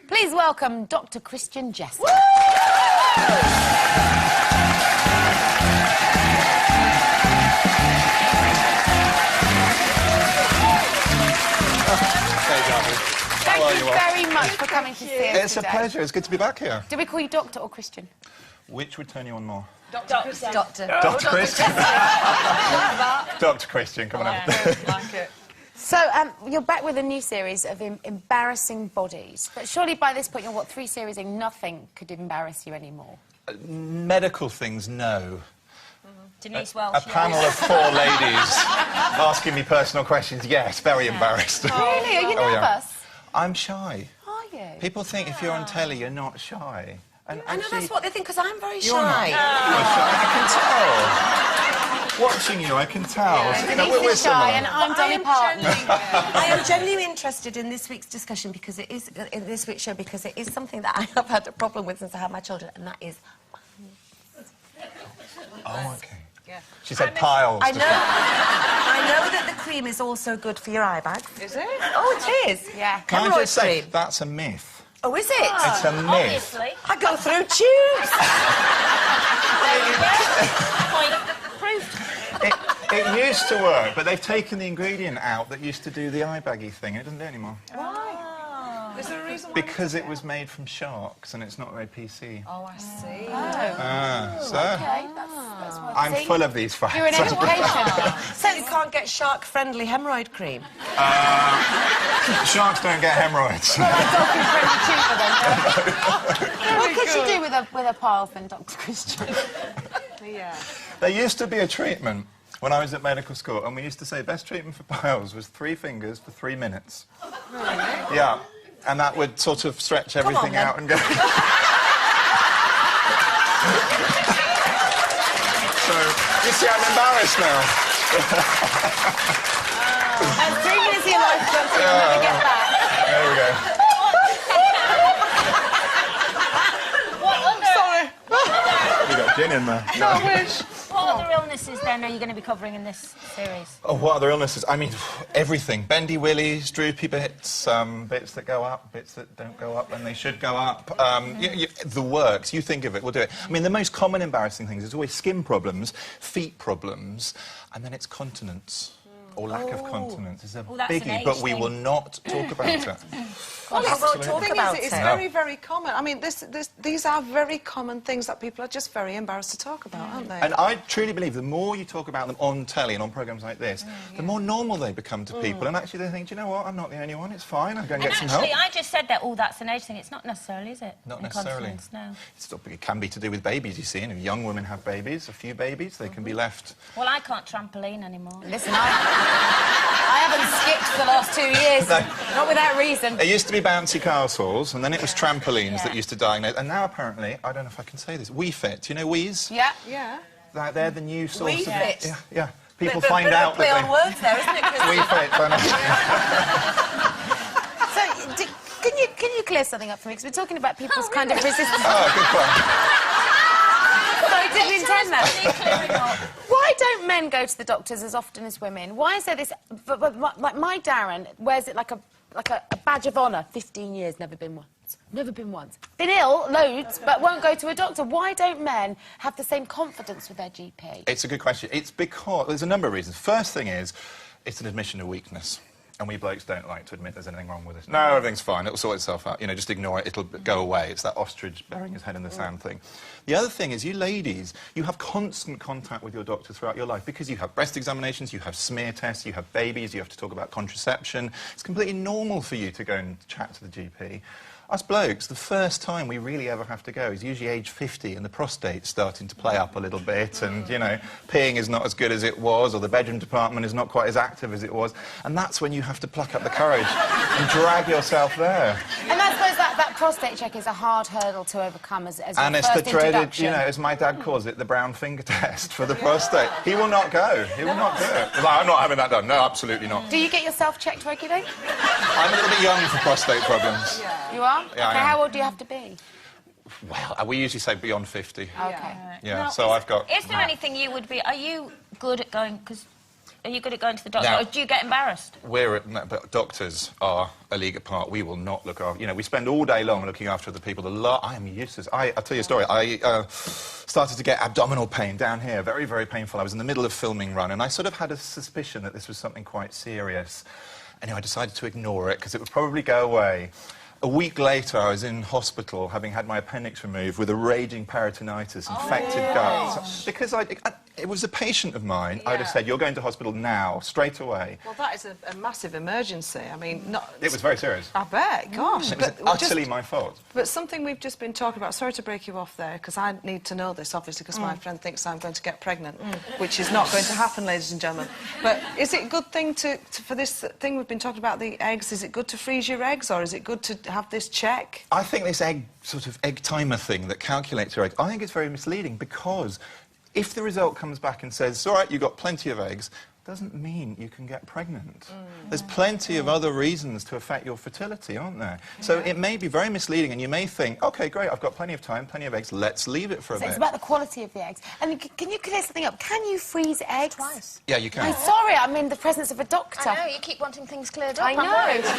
Please welcome Dr. Christian Jessen. Thank you very much for coming to see us It's today. a pleasure. It's good to be back here. Do we call you Doctor or Christian? Which would turn you on more? Doctor. Dr. Christian. Dr. Christian, come on in. Like it. So, you're back with a new series of embarrassing bodies. But surely by this point, you're, what, 3 series in, nothing could embarrass you anymore? Medical things, no. Denise Welsh. A panel of 4 ladies asking me personal questions, yes, very embarrassed. Really? Are you nervous? I'm shy. Are you? People think if you're on telly, you're not shy. And I know that's what they think, because I'm very you're not. shy. You're shy, I can tell. Watching you, I can tell. So, you know, Denise we're is shy and similar. I'm Dolly Parton. I am genuinely interested in this week's discussion because it is in this week's show because it is something that I have had a problem with since I had my children, and that is. Oh, OK. Yeah. She said piles. I know that the cream is also good for your eye bags. Is it? Oh, it is. Yeah. Can I Hemorrhoid just say, cream. that's a myth. Oh, is it? It's a myth. Obviously. I go through tubes. It used to work, but they've taken the ingredient out that used to do the eye baggy thing. It doesn't do it anymore. Why? Is there a reason why? Because it was made from sharks and it's not very PC. Oh, I see. So Okay, that's what I'm full of these facts. You're in education. So you can't get shark-friendly hemorrhoid cream. Sharks don't get hemorrhoids. What could you do with a pile then, Dr. Christian? Yeah. There used to be a treatment when I was at medical school, and we used to say best treatment for piles was 3 fingers for 3 minutes. Really? Yeah, and that would sort of stretch everything then. out and go. So you see, I'm embarrassed now. And 3 minutes of your life, Doctor, you'll never get back. There we go. You got gin in there. No, I wish. What other illnesses then are you going to be covering in this series? Oh, what other illnesses? I mean, everything. Bendy willies, droopy bits, bits that go up, bits that don't go up when they should go up. The works, you think of it, we'll do it. I mean, the most common embarrassing things is always skin problems, feet problems, and then it's continence. Or lack of continence is a that's an biggie, age but we thing. will not talk about it. Well, I won't talk The thing about is, it's it. very, very common. I mean, these are very common things that people are just very embarrassed to talk about, aren't they? And I truly believe the more you talk about them on telly and on programmes like this, the more normal they become to people. And actually they think, do you know what, I'm not the only one, it's fine, I'll go and And get some help. actually, I just said that, oh, that's an age thing. It's not necessarily, is it? Not necessarily. Incontinence, no. It can be to do with babies, you see, and if young women have babies, a few babies, they can be left... Well, I can't trampoline anymore. Listen, I haven't skipped for the last 2 years. No. Not without reason. It used to be bouncy castles, and then it was trampolines that used to diagnose, and now apparently, I don't know if I can say this, Wii Fit, you know Wheeze? Yeah. Yeah. They're the new source Wii of... Fit? Yeah. People Bit find of a out play that on words there, isn't it, Christian? Wii Fit, I know. So, can you clear something up for me? Because we're talking about people's kind of resistance. Oh, good point. Sorry, didn't intend that. Why don't men go to the doctors as often as women? Why is there this... Like, my Darren wears it like a badge of honour. 15 years, never been once. Never been once. Been ill, loads, but won't go to a doctor. Why don't men have the same confidence with their GP? It's a good question. It's because... There's a number of reasons. First thing is, it's an admission of weakness. And we blokes don't like to admit there's anything wrong with us. No, everything's fine. It'll sort itself out. You know, just ignore it. It'll go away. It's that ostrich burying his head in the sand thing. The other thing is, you ladies, you have constant contact with your doctor throughout your life because you have breast examinations, you have smear tests, you have babies, you have to talk about contraception. It's completely normal for you to go and chat to the GP. Us blokes, the first time we really ever have to go is usually age 50 and the prostate's starting to play up a little bit and, you know, peeing is not as good as it was or the bedroom department is not quite as active as it was. And that's when you have to pluck up the courage and drag yourself there. And I suppose that prostate check is a hard hurdle to overcome as your And it's first the dreaded, introduction. you know, as my dad calls it, the brown finger test for the prostate. He will not go. He will not do it. He's like, I'm not having that done. No, absolutely not. Do you get yourself checked regularly? I'm a little bit young for prostate problems. You are? Yeah, I OK, am. how old do you have to be? Well, we usually say beyond 50. OK. Yeah, Now, so I've got... Is there anything you would be... Are you good at going... Because Are you good at going to the doctor, Now- or do you get embarrassed? But doctors are a league apart. We will not look after... You know, we spend all day long looking after the people. I am useless. I'll tell you a story. I started to get abdominal pain down here, very, very painful. I was in the middle of filming run, and I sort of had a suspicion that this was something quite serious. Anyway, I decided to ignore it, because it would probably go away. A week later, I was in hospital, having had my appendix removed, with a raging peritonitis, infected guts. Because it was a patient of mine, I would have said, you're going to hospital now, straight away. Well, that is a massive emergency. I mean, It was very serious. I bet, gosh. It was utterly my fault. But something we've just been talking about, sorry to break you off there, because I need to know this, obviously, because my friend thinks I'm going to get pregnant, which is not going to happen, ladies and gentlemen. But is it a good thing for this thing we've been talking about, the eggs, is it good to freeze your eggs, or is it good to have this check? I think this egg timer thing that calculates your eggs, I think it's very misleading, because if the result comes back and says, all right, you've got plenty of eggs, doesn't mean you can get pregnant. There's plenty of other reasons to affect your fertility, aren't there? So it may be very misleading, and you may think, OK, great, I've got plenty of time, plenty of eggs, let's leave it for a bit. It's about the quality of the eggs. And can you clear something up? Can you freeze eggs? Twice. Yeah, you can. I'm sorry, I'm in the presence of a doctor. I know, you keep wanting things cleared up. I I'm worried. know.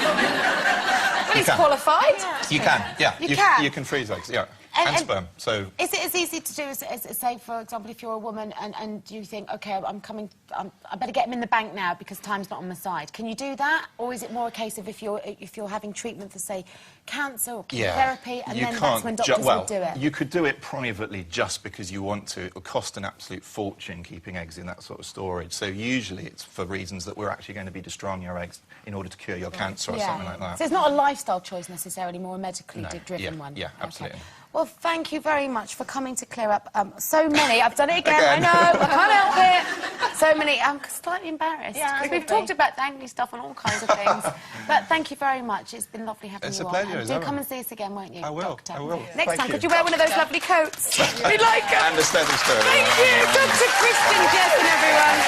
Well, he's can. qualified. You can, yeah. You can? You can freeze eggs, yeah. And sperm, so... Is it as easy to do as, say, for example, if you're a woman and you think, OK, I better get him in the bank now because time's not on my side. Can you do that? Or is it more a case of if you're having treatment for, say, cancer or chemotherapy, and then that's when doctors would do it? You could do it privately just because you want to. It will cost an absolute fortune keeping eggs in that sort of storage. So usually it's for reasons that we're actually going to be destroying your eggs in order to cure your cancer or something like that. So it's not a lifestyle choice necessarily, more a medically driven one? Yeah, absolutely. Well, thank you very much for coming to clear up so many. I've done it again. I know, I can't help it. So many. I'm slightly embarrassed. Yeah, we've talked about angry stuff and all kinds of things. But thank you very much. It's been lovely having you on. It's a pleasure. And do come and see us again, won't you, I will. Doctor? I will. Next Thank time, you. could you wear one of those lovely coats? We'd like them. And a stethoscope. Thank you. Dr. Christian Jessen, everyone.